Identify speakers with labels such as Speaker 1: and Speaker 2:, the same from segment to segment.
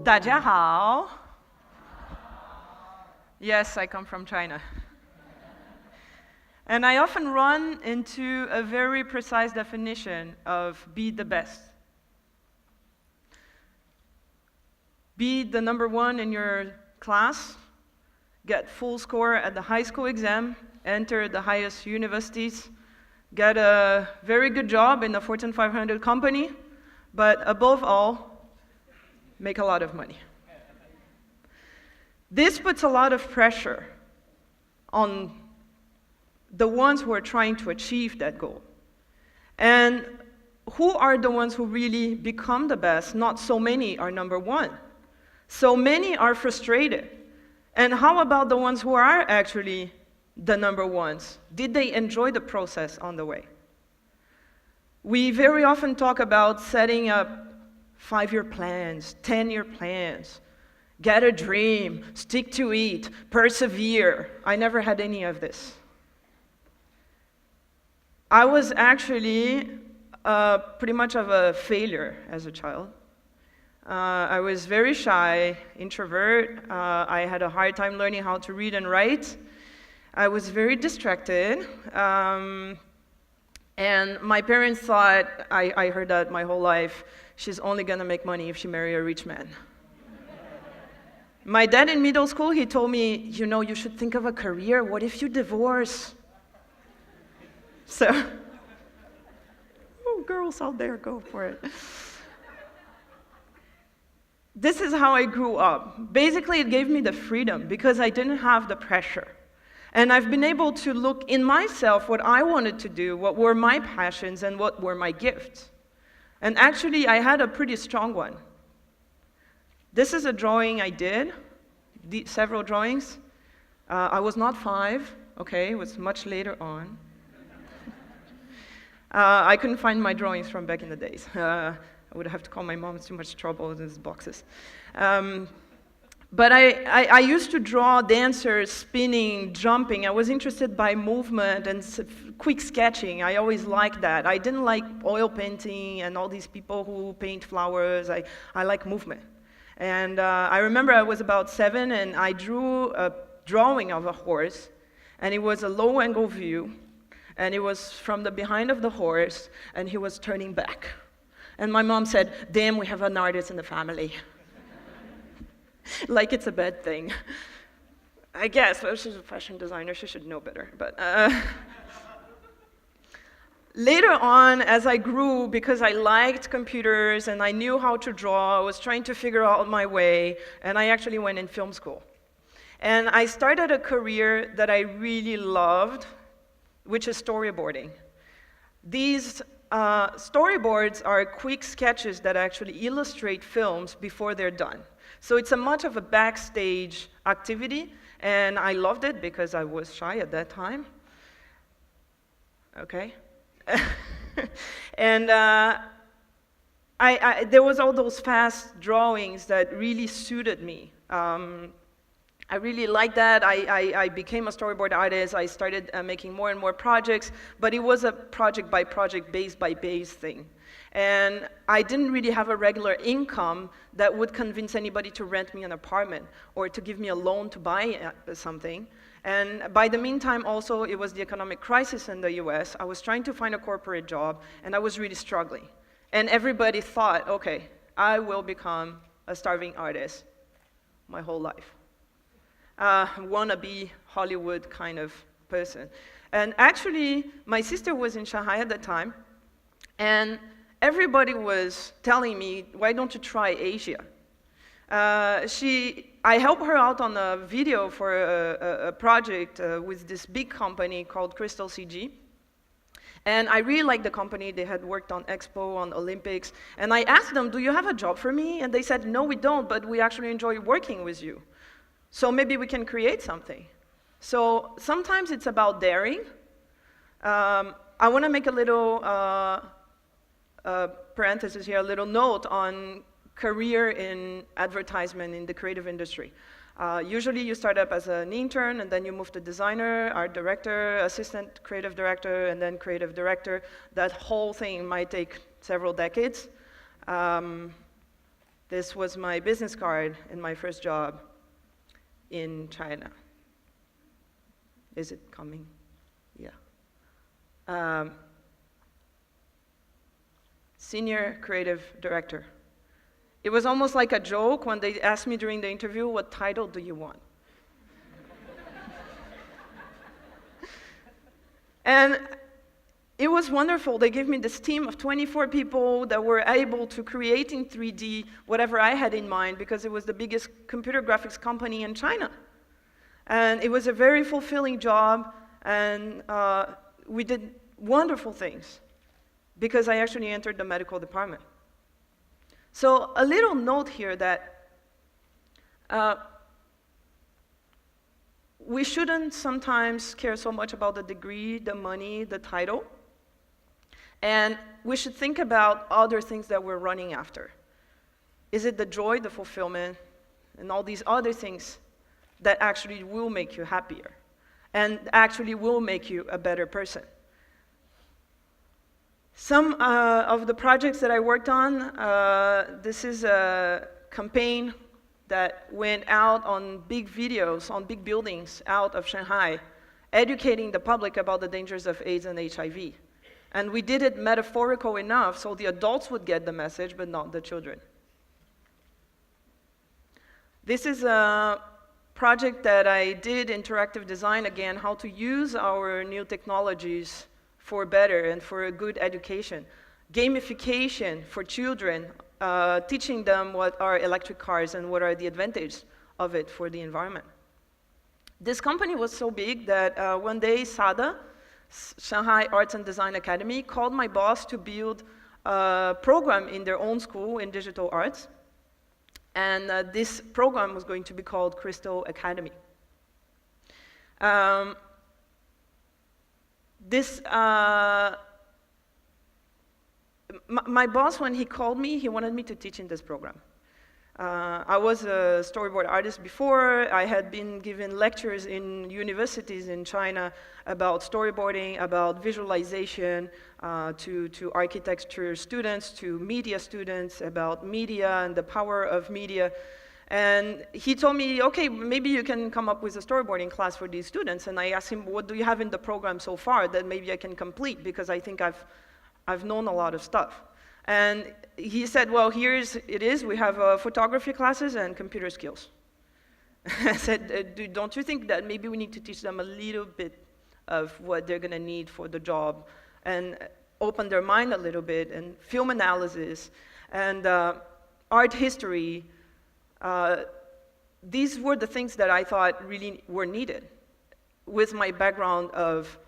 Speaker 1: 大家好. Yes, I come from China. And I often run into a very precise definition of be the best. Be the number one in your class, get full score at the high school exam, enter the highest universities, get a very good job in a Fortune 500 company, but above all, make a lot of money. This puts a lot of pressure on the ones who are trying to achieve that goal. And who are the ones who really become the best? Not so many are number one. So many are frustrated. And how about the ones who are actually the number ones? Did they enjoy the process on the way? We very often talk about setting up 5-year plans, 10-year plans, get a dream, stick to it, persevere. I never had any of this. I was actually pretty much of a failure as a child. I was very shy, introvert. I had a hard time learning how to read and write. I was very distracted. And my parents thought, I heard that my whole life, she's only gonna make money if she marries a rich man. My dad in middle school, he told me, you know, you should think of a career. What if you divorce? So, oh, girls out there, go for it. This is how I grew up. Basically, it gave me the freedom because I didn't have the pressure. And I've been able to look in myself what I wanted to do, what were my passions, and what were my gifts. And actually, I had a pretty strong one. This is a drawing I did, several drawings. I was not 5, okay, it was much later on. I couldn't find my drawings from back in the days. I would have to call my mom, it's too much trouble with these boxes. But I used to draw dancers, spinning, jumping. I was interested by movement and quick sketching. I always liked that. I didn't like oil painting and all these people who paint flowers. I like movement. And I remember I was about 7 and I drew a drawing of a horse, and it was a low-angle view. And it was from the behind of the horse, and he was turning back. And my mom said, damn, we have an artist in the family. Like it's a bad thing. I guess, well, she's a fashion designer, she should know better. But later on, as I grew, because I liked computers and I knew how to draw, I was trying to figure out my way, and I actually went in film school. And I started a career that I really loved, which is storyboarding. These storyboards are quick sketches that actually illustrate films before they're done. So it's a much of a backstage activity, and I loved it because I was shy at that time. Okay. And there was all those fast drawings that really suited me. I really liked that. I became a storyboard artist. I started making more and more projects, but it was a project by project, base by base thing. And I didn't really have a regular income that would convince anybody to rent me an apartment or to give me a loan to buy something. And by the meantime, also, it was the economic crisis in the US. I was trying to find a corporate job, and I was really struggling. And everybody thought, okay, I will become a starving artist my whole life. Wannabe Hollywood kind of person. And actually, my sister was in Shanghai at that time, and everybody was telling me, why don't you try Asia? I helped her out on a video for a project with this big company called Crystal CG. And I really liked the company. They had worked on Expo, on Olympics. And I asked them, do you have a job for me? And they said, no, we don't, but we actually enjoy working with you. So maybe we can create something. So sometimes it's about daring. I want to make a little parenthesis here, a little note on career in advertisement in the creative industry. Usually you start up as an intern, and then you move to designer, art director, assistant creative director, and then creative director. That whole thing might take several decades. This was my business card in my first job in China. Is it coming? Yeah. Senior creative director. It was almost like a joke when they asked me during the interview, what title do you want? And it was wonderful. They gave me this team of 24 people that were able to create in 3D whatever I had in mind, because it was the biggest computer graphics company in China. And it was a very fulfilling job, and we did wonderful things, because I actually entered the medical department. So a little note here that we shouldn't sometimes care so much about the degree, the money, the title, and we should think about other things that we're running after. Is it the joy, the fulfillment, and all these other things that actually will make you happier and actually will make you a better person? Some of the projects that I worked on, this is a campaign that went out on big videos, on big buildings out of Shanghai, educating the public about the dangers of AIDS and HIV. And we did it metaphorical enough so the adults would get the message, but not the children. This is a project that I did, interactive design again, how to use our new technologies for better and for a good education. Gamification for children, teaching them what are electric cars and what are the advantages of it for the environment. This company was so big that one day SADA, Shanghai Arts and Design Academy, called my boss to build a program in their own school in digital arts. And this program was going to be called Crystal Academy. My boss, when he called me, he wanted me to teach in this program. I was a storyboard artist before. I had been given lectures in universities in China about storyboarding, about visualization, to architecture students, to media students, about media and the power of media. And he told me, okay, maybe you can come up with a storyboarding class for these students. And I asked him, what do you have in the program so far that maybe I can complete? Because I think I've known a lot of stuff. And he said, well, it is. We have photography classes and computer skills. I said, don't you think that maybe we need to teach them a little bit of what they're going to need for the job and open their mind a little bit, and film analysis and art history? These were the things that I thought really were needed with my background of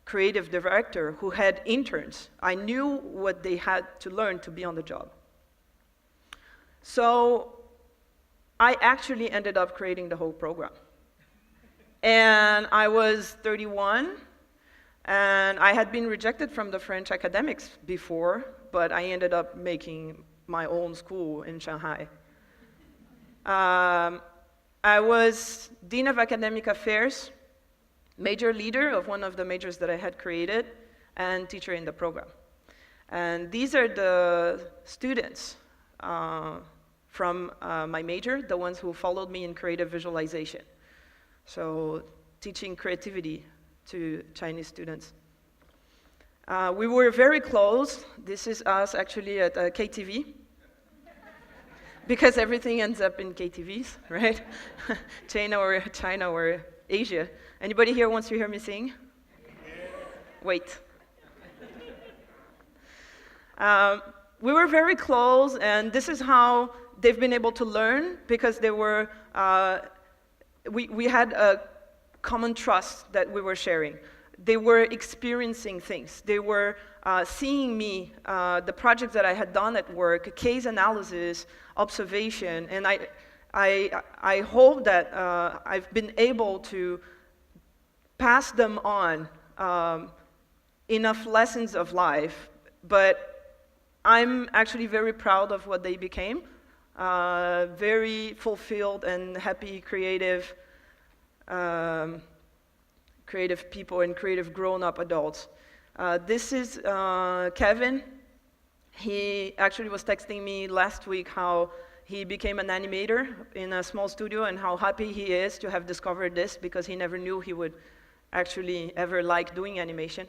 Speaker 1: creative director who had interns. I knew what they had to learn to be on the job. So I actually ended up creating the whole program. And I was 31, and I had been rejected from the French academics before, but I ended up making my own school in Shanghai. I was Dean of Academic Affairs, major leader of one of the majors that I had created, and teacher in the program. And these are the students from my major, the ones who followed me in creative visualization. So teaching creativity to Chinese students. We were very close. This is us actually at KTV. Because everything ends up in KTVs, right? China or Asia. Anybody here wants to hear me sing? Wait. We were very close, and this is how they've been able to learn, because they were, we had a common trust that we were sharing. They were experiencing things. They were seeing me, the projects that I had done at work, case analysis, observation, and I hope that I've been able to pass them on enough lessons of life, but I'm actually very proud of what they became. Very fulfilled and happy, creative people and creative grown-up adults. This is Kevin. He actually was texting me last week how he became an animator in a small studio, and how happy he is to have discovered this, because he never knew he would actually ever like doing animation.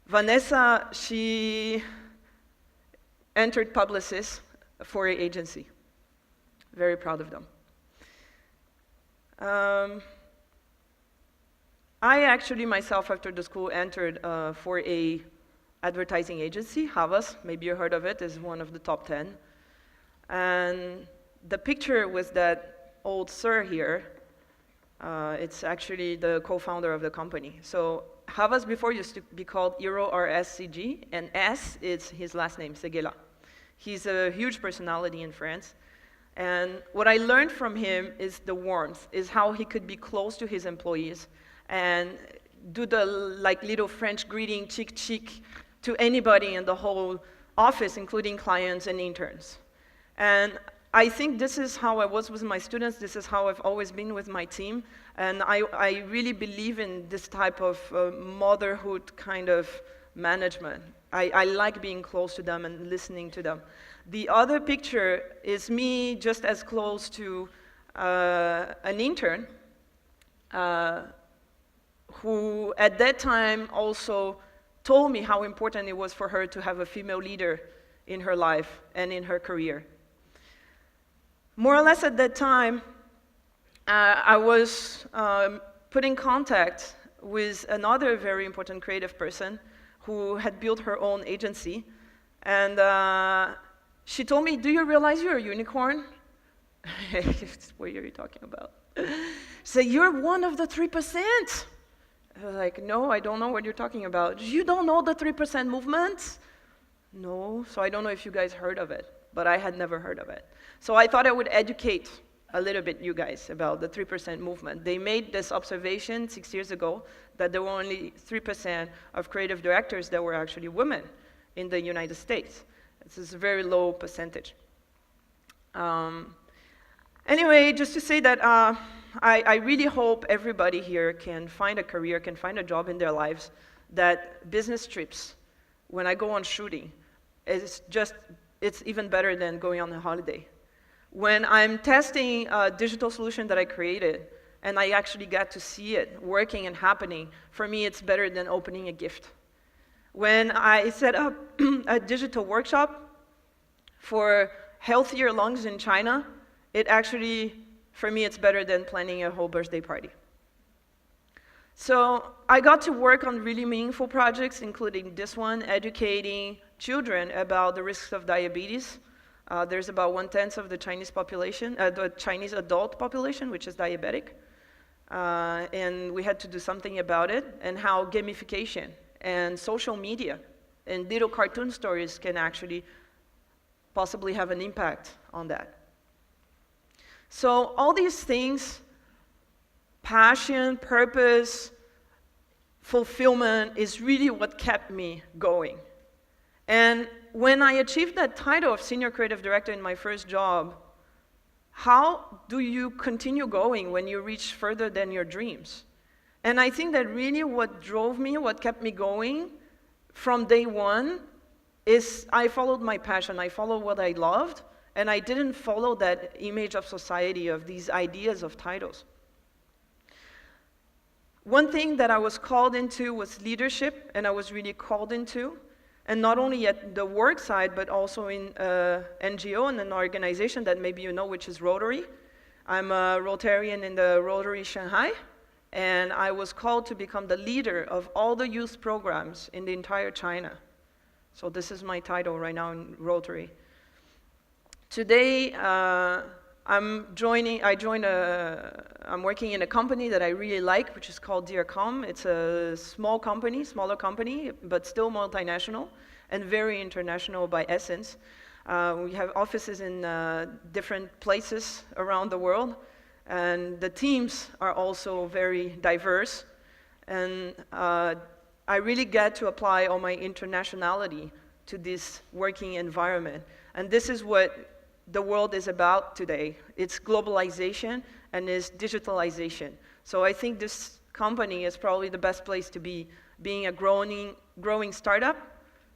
Speaker 1: Vanessa, she entered publicist for an agency. Very proud of them. I actually myself, after the school, entered for a advertising agency, Havas. Maybe you heard of it. It's one of the top 10. And the picture with that old sir here, it's actually the co-founder of the company. So Havas before used to be called Euro RSCG, and S is his last name, Seguela. He's a huge personality in France. And what I learned from him is the warmth, is how he could be close to his employees and do the little French greeting, chic chic, to anybody in the whole office, including clients and interns. And I think this is how I was with my students, this is how I've always been with my team, and I really believe in this type of motherhood kind of management. I like being close to them and listening to them. The other picture is me just as close to an intern who at that time also told me how important it was for her to have a female leader in her life and in her career. More or less at that time, I was put in contact with another very important creative person who had built her own agency. And she told me, "Do you realize you're a unicorn?" What are you talking about? She said, "You're one of the 3%. I was like, "No, I don't know what you're talking about." "You don't know the 3% movement?" "No." So I don't know if you guys heard of it, but I had never heard of it. So I thought I would educate a little bit you guys about the 3% movement. They made this observation 6 years ago that there were only 3% of creative directors that were actually women in the United States. This is a very low percentage. Anyway, just to say that I really hope everybody here can find a career, can find a job in their lives, that business trips, when I go on shooting, it's even better than going on a holiday. When I'm testing a digital solution that I created, and I actually get to see it working and happening, for me it's better than opening a gift. When I set up a digital workshop for healthier lungs in China, it actually, for me, it's better than planning a whole birthday party. So I got to work on really meaningful projects, including this one, educating children about the risks of diabetes. There's about 1/10 of the Chinese population, the Chinese adult population, which is diabetic. And we had to do something about it, and how gamification and social media and little cartoon stories can actually possibly have an impact on that. So all these things, passion, purpose, fulfillment, is really what kept me going. And when I achieved that title of Senior Creative Director in my first job, how do you continue going when you reach further than your dreams? And I think that really what drove me, what kept me going from day one, is I followed my passion, I followed what I loved, and I didn't follow that image of society, of these ideas of titles. One thing that I was called into was leadership, and I was really called into, and not only at the work side, but also in NGO and an organization that maybe you know, which is Rotary. I'm a Rotarian in the Rotary Shanghai, and I was called to become the leader of all the youth programs in the entire China. So this is my title right now in Rotary. Today, I'm working in a company that I really like, which is called DearCom. It's a small company, smaller company, but still multinational and very international by essence. We have offices in different places around the world, and the teams are also very diverse. And I really get to apply all my internationality to this working environment. And this is what the world is about today. It's globalization and it's digitalization. So I think this company is probably the best place to be, being a growing startup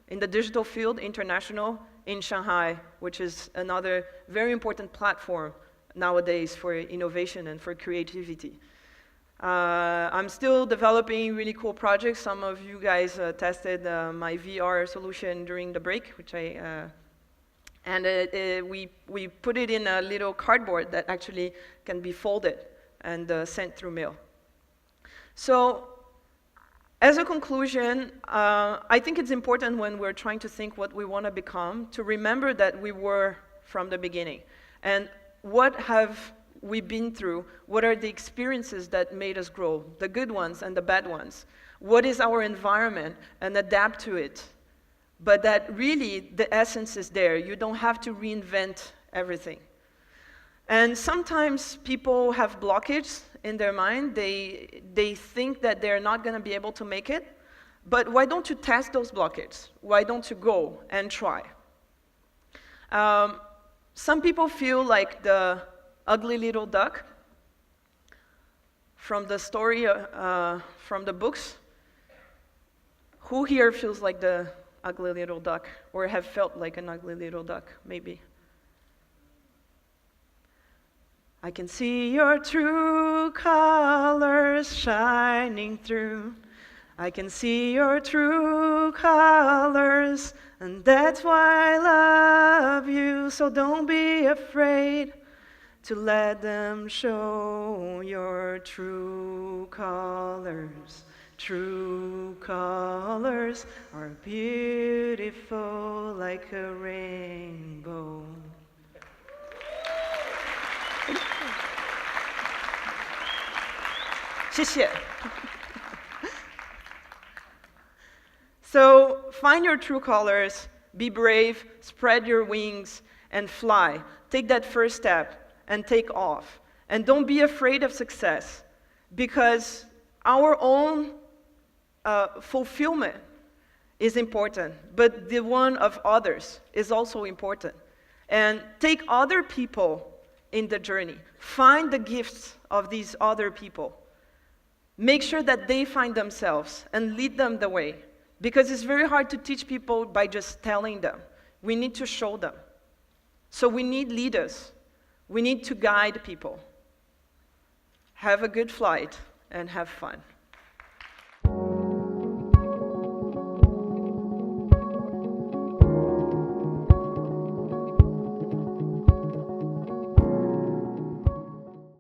Speaker 1: in the digital field, international, in Shanghai, which is another very important platform nowadays for innovation and for creativity. I'm still developing really cool projects. Some of you guys tested my VR solution during the break, which we put it in a little cardboard that actually can be folded and sent through mail. So, as a conclusion, I think it's important when we're trying to think what we want to become to remember that we were from the beginning. And what have we been through? What are the experiences that made us grow? The good ones and the bad ones. What is our environment? And adapt to it. But that really, the essence is there. You don't have to reinvent everything. And sometimes people have blockages in their mind. They think that they're not going to be able to make it. But why don't you test those blockages? Why don't you go and try? Some people feel like the ugly little duck from the story, from the books. Who here feels like the ugly little duck, or have felt like an ugly little duck, maybe? I can see your true colors shining through. I can see your true colors, and that's why I love you. So don't be afraid to let them show your true colors. True colors are beautiful like a rainbow. So find your true colors, be brave, spread your wings, and fly. Take that first step and take off. And don't be afraid of success, because our own fulfillment is important, but the one of others is also important. And take other people in the journey. Find the gifts of these other people. Make sure that they find themselves and lead them the way. Because it's very hard to teach people by just telling them. We need to show them. So we need leaders. We need to guide people. Have a good flight and have fun.